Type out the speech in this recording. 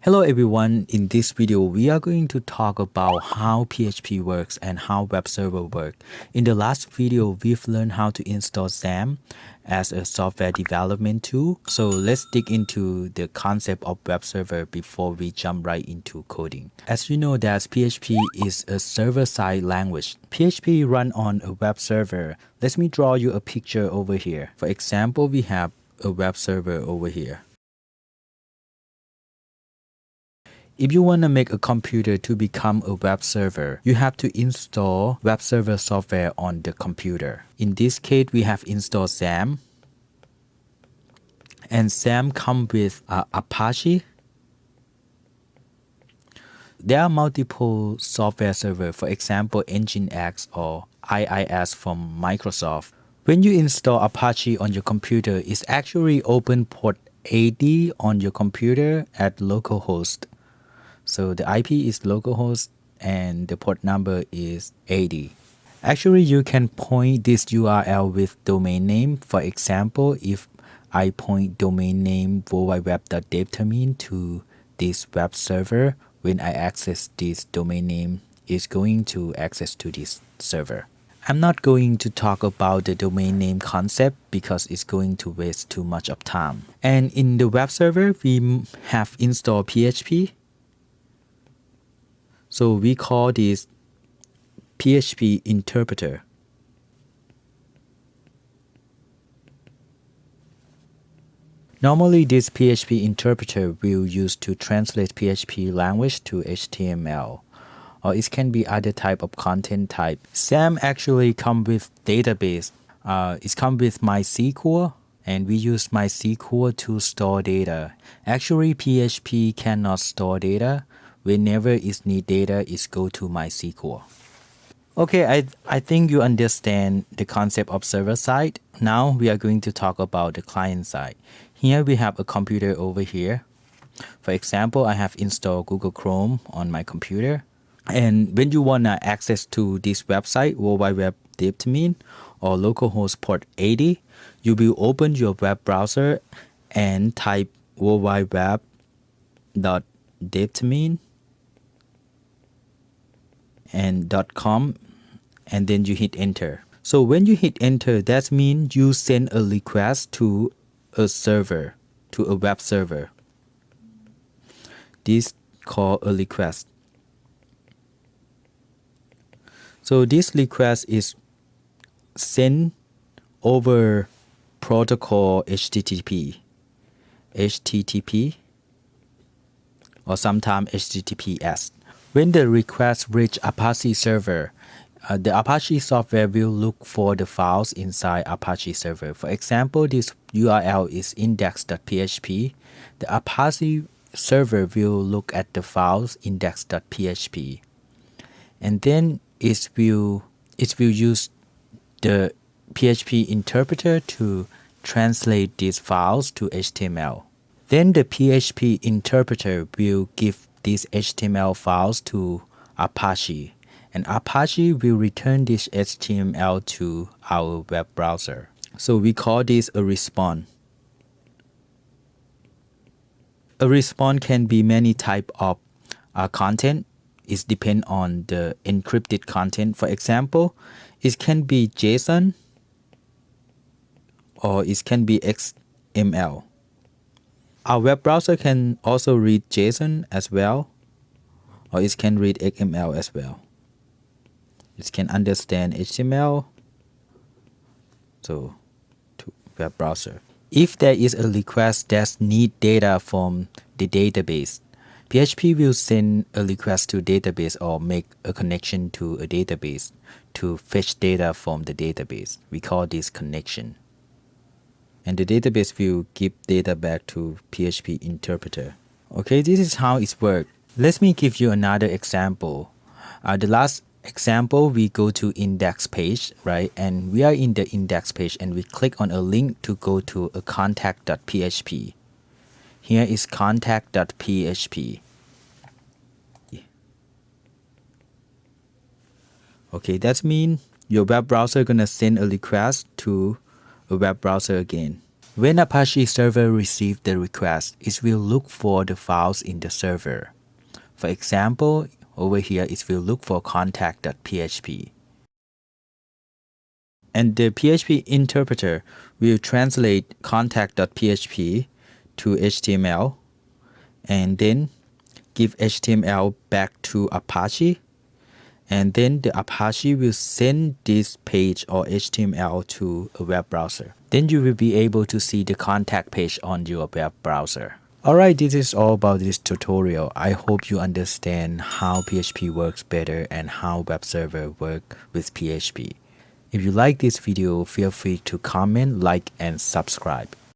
Hello everyone, in this video we are going to talk about how PHP works and how web server work. In the last video we've learned how to install XAMPP as a software development tool. So let's dig into the concept of web server before we jump right into coding. As you know that PHP is a server-side language. PHP run on a web server. Let me draw you a picture over here. For example, we have a web server over here. If you want to make a computer to become a web server, you have to install web server software on the computer. In this case, we have installed XAMPP. And XAMPP comes with Apache. There are multiple software servers, for example, Nginx or IIS from Microsoft. When you install Apache on your computer, it's actually open port 80 on your computer at localhost. So the IP is localhost and the port number is 80. Actually, you can point this URL with domain name. For example, if I point domain name worldwideweb.devtermin to this web server, when I access this domain name, it's going to access to this server. I'm not going to talk about the domain name concept because it's going to waste too much of time. And in the web server, we have installed PHP. So we call this PHP interpreter. Normally, this PHP interpreter will use to translate PHP language to HTML, or it can be other type of content type. XAMPP actually come with database. It comes with MySQL, and we use MySQL to store data. Actually, PHP cannot store data. Whenever it need data, it go to MySQL. Okay, I think you understand the concept of server side. Now we are going to talk about the client side. Here we have a computer over here. For example, I have installed Google Chrome on my computer. And when you want to access to this website, worldwideweb.devtermin or localhost port 80, you will open your web browser and type worldwideweb.devtermin and .com, and then you hit enter. So when you hit enter, that means you send a request to a server, to a web server. This called a request. So this request is sent over protocol HTTP, or sometimes HTTPS. When the request reach Apache server, the Apache software will look for the files inside Apache server. For example, this URL is index.php. The Apache server will look at the files index.php, and then it will use the PHP interpreter to translate these files to HTML. Then the PHP interpreter will give these HTML files to Apache, and Apache will return this HTML to our web browser. So we call this a response. A response can be many type of content. It depends on the encrypted content. For example, it can be JSON or it can be XML. Our web browser can also read JSON as well, or it can read XML as well. It can understand HTML, so to web browser. If there is a request that needs data from the database, PHP will send a request to database or make a connection to a database to fetch data from the database. We call this connection. And the database will give data back to PHP interpreter. Okay, this is how it works. Let me give you another example. The last example, we go to index page, right? And we are in the index page and we click on a link to go to a contact.php. Here is contact.php. Okay, that means your web browser gonna send a request to a web browser again. When Apache server receives the request, it will look for the files in the server. For example, over here it will look for contact.php. And the PHP interpreter will translate contact.php to HTML and then give HTML back to Apache. And then the Apache will send this page or HTML to a web browser. Then you will be able to see the contact page on your web browser. Alright, this is all about this tutorial. I hope you understand how PHP works better and how web server work with PHP. If you like this video, feel free to comment, like, and subscribe.